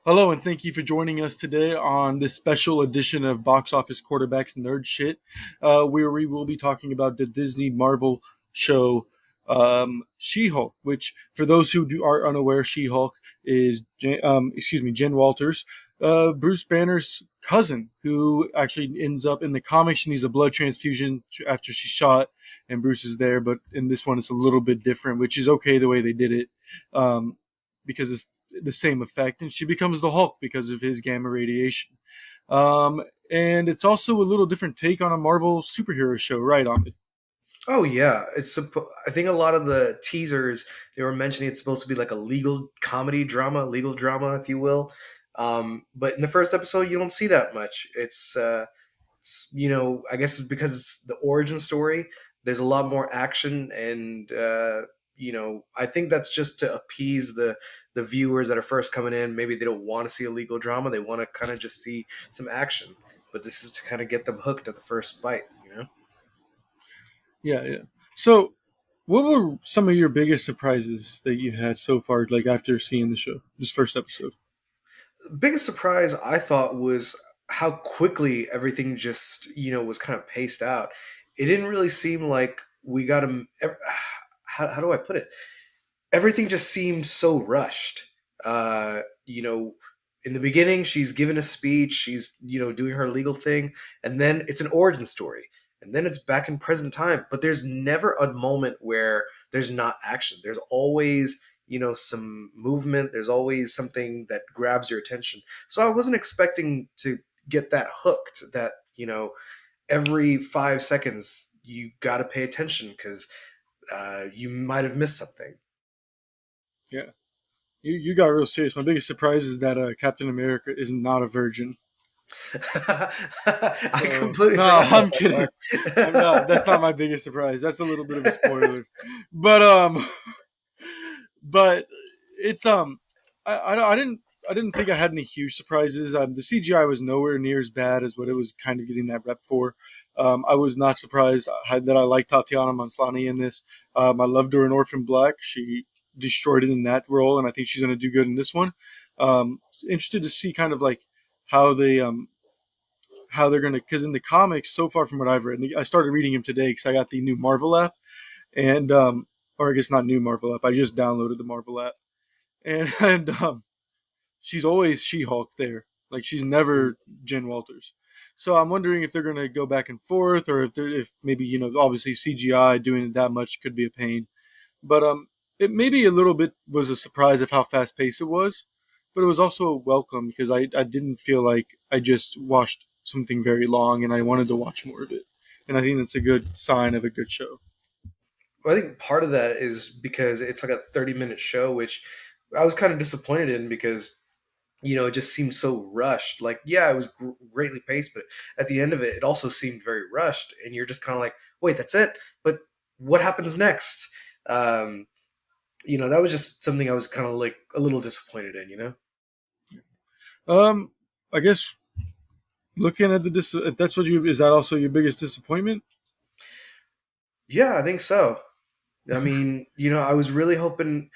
Hello, and thank you for joining us today on this special edition of Box Office Quarterbacks Nerd Shit, where we will be talking about the Disney Marvel show She-Hulk. Which, for those who are unaware, She-Hulk is Jen Walters, Bruce Banner's cousin, who actually ends up in the comics. She needs a blood transfusion after she's shot, and Bruce is there. But in this one, it's a little bit different, which is okay the way they did it, because it's the same effect, and she becomes the Hulk because of his gamma radiation. And it's also a little different take on a Marvel superhero show, right, Ahmed? Oh yeah, I think a lot of the teasers they were mentioning it's supposed to be like a legal comedy drama, legal drama, if you will. But in the first episode, you don't see that much. I guess it's because it's the origin story. There's a lot more action, and I think that's just to appease the viewers that are first coming in. Maybe they don't want to see a legal drama; they want to kind of just see some action. But this is to kind of get them hooked at the first bite. Yeah, yeah. So, what were some of your biggest surprises that you had so far, like after seeing the show, this first episode? Biggest surprise I thought was how quickly everything just was kind of paced out. It didn't really seem like we got him. How do I put it? Everything just seemed so rushed. Uh, you know, in the beginning, she's given a speech. She's doing her legal thing, and then it's an origin story, and then it's back in present time. But there's never a moment where there's not action. There's always some movement. There's always something that grabs your attention. So I wasn't expecting to get that hooked. That every 5 seconds you got to pay attention because you might have missed something. Yeah, you got real serious. My biggest surprise is that Captain America is not a virgin. I So completely no, forgot I'm about kidding. I'm not. That's not that my biggest surprise. That's a little bit of a part. spoiler, but but it's I didn't think I had any huge surprises. The CGI was nowhere near as bad as what it was kind of getting that rep for. I was not surprised that I liked Tatiana Maslany in this. I loved her in Orphan Black. She destroyed it in that role, and I think she's going to do good in this one. Interested to see kind of like how they how they're going to, because in the comics so far from what I've read, and I started reading them today because I got the new Marvel app, and or I guess not new Marvel app. I just downloaded the Marvel app, and she's always She-Hulk there. Like she's never Jen Walters. So I'm wondering if they're going to go back and forth, or if maybe obviously CGI doing it that much could be a pain. But it maybe a little bit was a surprise of how fast paced it was, but it was also a welcome because I didn't feel like I just watched something very long and I wanted to watch more of it. And I think that's a good sign of a good show. Well, I think part of that is because it's like a 30-minute show, which I was kind of disappointed in because it just seemed so rushed. Like, yeah, it was greatly paced, but at the end of it, it also seemed very rushed, and you're just kind of like, wait, that's it? But what happens next? Um, that was just something I was kind of like a little disappointed in. I guess looking at if that's what you is that also your biggest disappointment? Yeah, I think so. I mean, I was really hoping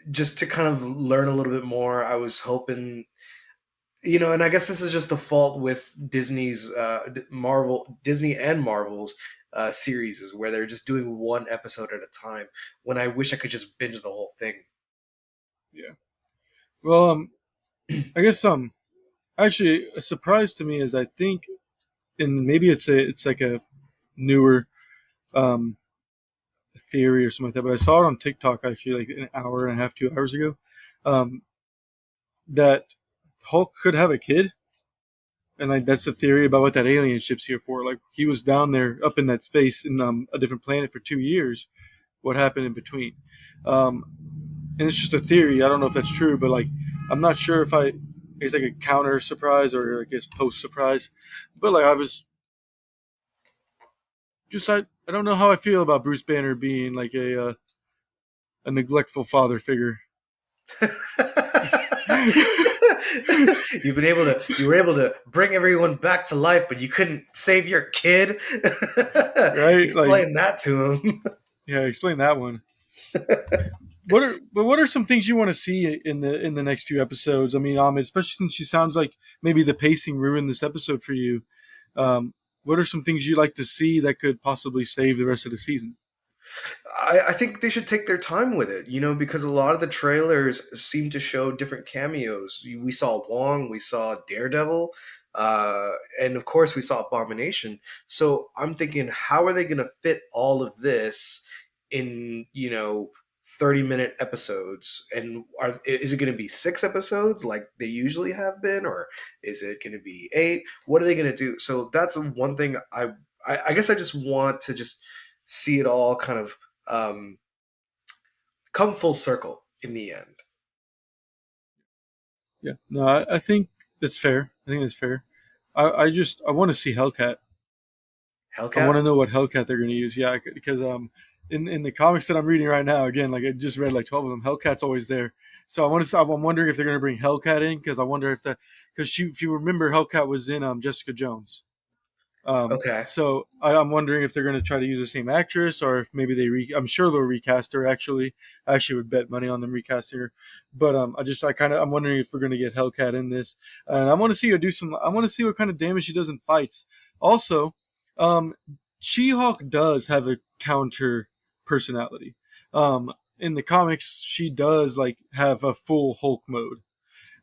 just to kind of learn a little bit more. I was hoping, and I guess this is just the fault with Disney's Disney and Marvel's series, is where they're just doing one episode at a time. When I wish I could just binge the whole thing. Yeah. Well, I guess actually a surprise to me is I think, and maybe it's like a newer um theory or something like that, but I saw it on TikTok actually like an hour and a half, 2 hours ago, um, that Hulk could have a kid, and like that's the theory about what that alien ship's here for. Like he was down there up in that space in a different planet for 2 years. What happened in between? Um, and it's just a theory. I don't know if that's true, but like I'm not sure if it's like a counter surprise or I guess post surprise. But like I was just I don't know how I feel about Bruce Banner being like a neglectful father figure. You were able to bring everyone back to life, but you couldn't save your kid. Right? Like, Explain that to him. yeah, explain that one. what are some things you want to see in the next few episodes? I mean, especially since she sounds like maybe the pacing ruined this episode for you. Um, what are some things you'd like to see that could possibly save the rest of the season? I think they should take their time with it, because a lot of the trailers seem to show different cameos. We saw Wong, we saw Daredevil, and of course we saw Abomination. So I'm thinking, how are they going to fit all of this in 30-minute episodes? And is it going to be 6 episodes like they usually have been, or is it going to be 8? What are they going to do? So that's one thing I guess I just want to just see it all kind of um, come full circle in the end. Yeah, no, I think that's fair. I think that's fair. I want to see Hellcat. I want Hellcat? to know what Hellcat they're going to use. Yeah, because in the comics that I'm reading right now, again, like I just read like 12 of them. Hellcat's always there. So I want to. I'm wondering if they're going to bring Hellcat in because I wonder if that because she, if you remember, Hellcat was in Jessica Jones. Okay. So I'm wondering if they're going to try to use the same actress or if maybe I'm sure they'll recast her. Actually, I actually would bet money on them recasting her. But I'm wondering if we're going to get Hellcat in this, and I want to see her do some. I want to see what kind of damage she does in fights. Also, um, She-Hulk does have a counter personality. In the comics, she does like have a full Hulk mode,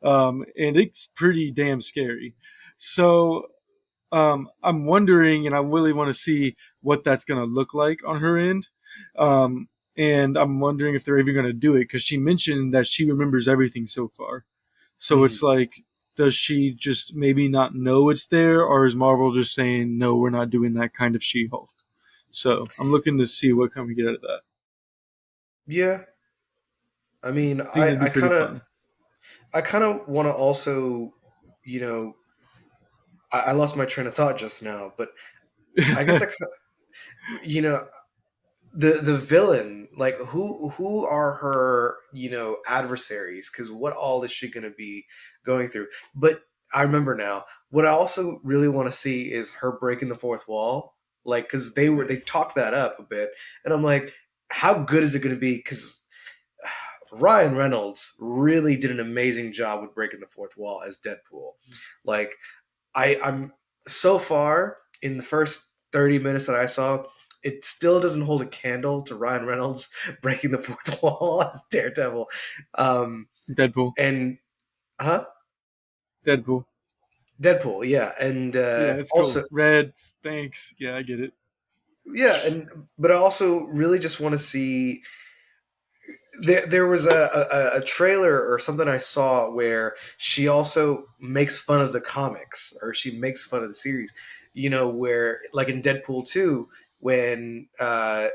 and it's pretty damn scary. So I'm wondering, and I really want to see what that's going to look like on her end. Um, and I'm wondering if they're even going to do it because she mentioned that she remembers everything so far. So Mhm. it's like, does she just maybe not know it's there, or is Marvel just saying no, we're not doing that kind of She-Hulk? So I'm looking to see what can we get out of that. Yeah. I mean, I think that'd be pretty fun. I kind of want to also, you know, I lost my train of thought just now, but I guess you know, the villain, like who are her, adversaries? Because what all is she going to be going through? But I remember now. What I also really want to see is her breaking the fourth wall, like because they Yes. talked that up a bit, and I'm like, how good is it going to be? Because Ryan Reynolds really did an amazing job with breaking the fourth wall as Deadpool. Like I'm so far in the first 30 minutes that I saw, it still doesn't hold a candle to Ryan Reynolds breaking the fourth wall as Daredevil. Um, Deadpool. and huh? Deadpool. Deadpool, yeah, and Yeah, it's cool. also Red, thanks. Yeah, I get it. yeah, and but I also really just want to see. There was a trailer or something I saw where she also makes fun of the comics or she makes fun of the series, where like in Deadpool 2, when uh,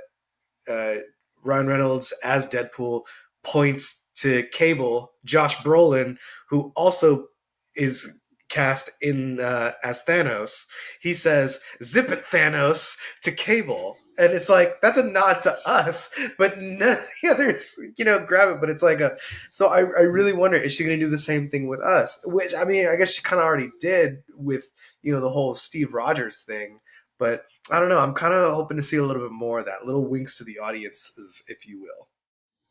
Ryan Reynolds as Deadpool points to Cable, Josh Brolin, who also is cast in as Thanos. He says, "Zip it, Thanos," to Cable, and it's like that's a nod to us, but none of the others, grab it. But it's like a. So I really wonder, is she going to do the same thing with us? Which I mean, I guess she kind of already did with the whole Steve Rogers thing, but I don't know. I'm kind of hoping to see a little bit more of that, little winks to the audiences, if you will.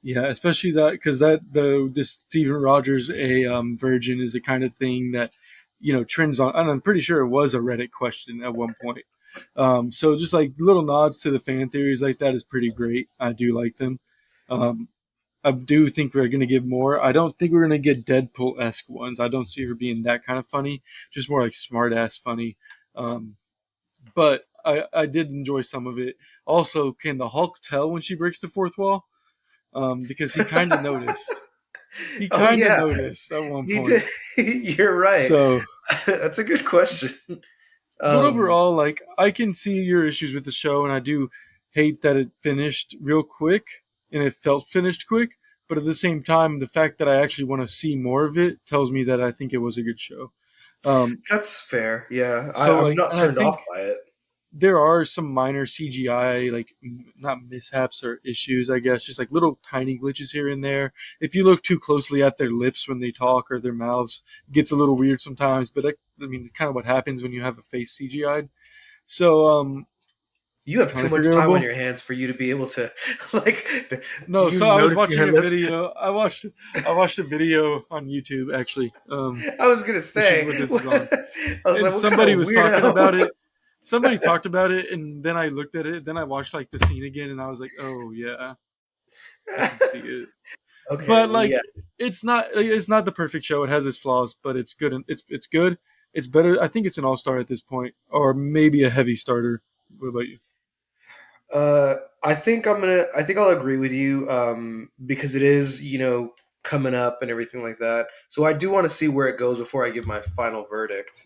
Yeah, especially that because this Steven Rogers a virgin is the kind of thing that trends on, and I'm pretty sure it was a Reddit question at one point. So just like little nods to the fan theories like that is pretty great. I do like them. Um, I do think we're going to get more. I don't think we're going to get Deadpool esque ones. I don't see her being that kind of funny, just more like smart ass funny. Um, but I did enjoy some of it. Also, can the Hulk tell when she breaks the fourth wall? Because he kind of noticed. He Oh kind of yeah, noticed at one he did. point. You're right. So, That's a good question. but Um, overall, like I can see your issues with the show, and I do hate that it finished real quick and it felt finished quick. But at the same time, the fact that I actually want to see more of it tells me that I think it was a good show. Um, that's fair. Yeah, so I'm like, not and I turned off think by it. there are some minor CGI, like not mishaps or issues, I guess, just like little tiny glitches here and there. If you look too closely at their lips when they talk or their mouths, it gets a little weird sometimes. But I mean, it's kind of what happens when you have a face CGI'd. So, You It's have kind too of much time on forgettable. your hands for you to be able to like No, you so I was notice your watching a lips. video. I watched a video on YouTube actually, I was gonna which is say, what this is on, I was and like, what kind of somebody was talking about weirdo? it. Somebody talked about it, and then I looked at it. Then I watched like the scene again, and I was like, "Oh yeah, I can see it." Okay, But well, yeah. like, it's not the perfect show. It has its flaws, but it's good. And it's good. It's better. I think it's an all star at this point, or maybe a heavy starter. What about you? I think I think I'll agree with you because it is, coming up and everything like that. So I do want to see where it goes before I give my final verdict.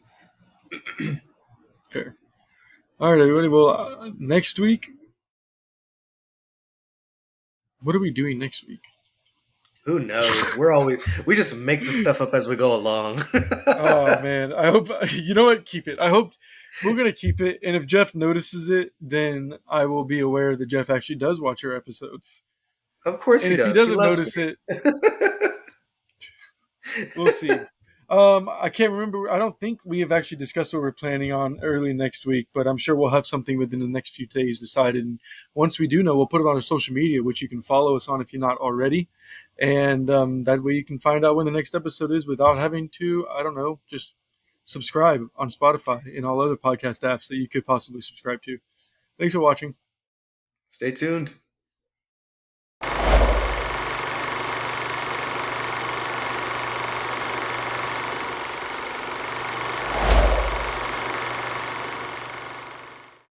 Fair. All right, everybody. Well, next week, what are we doing next week? Who knows? We just make the stuff up as we go along. Oh man, I hope you know what. Keep it. I hope we're gonna keep it. And if Jeff notices it, then I will be aware that Jeff actually does watch our episodes. Of course And he if he does. He doesn't loves notice it, me. we'll see. I can't remember. I don't think we have actually discussed what we're planning on early next week, but I'm sure we'll have something within the next few days decided. And once we do know, we'll put it on our social media, which you can follow us on if you're not already. And that way you can find out when the next episode is without having to, I don't know, just subscribe on Spotify and all other podcast apps that you could possibly subscribe to. Thanks for watching. Stay tuned.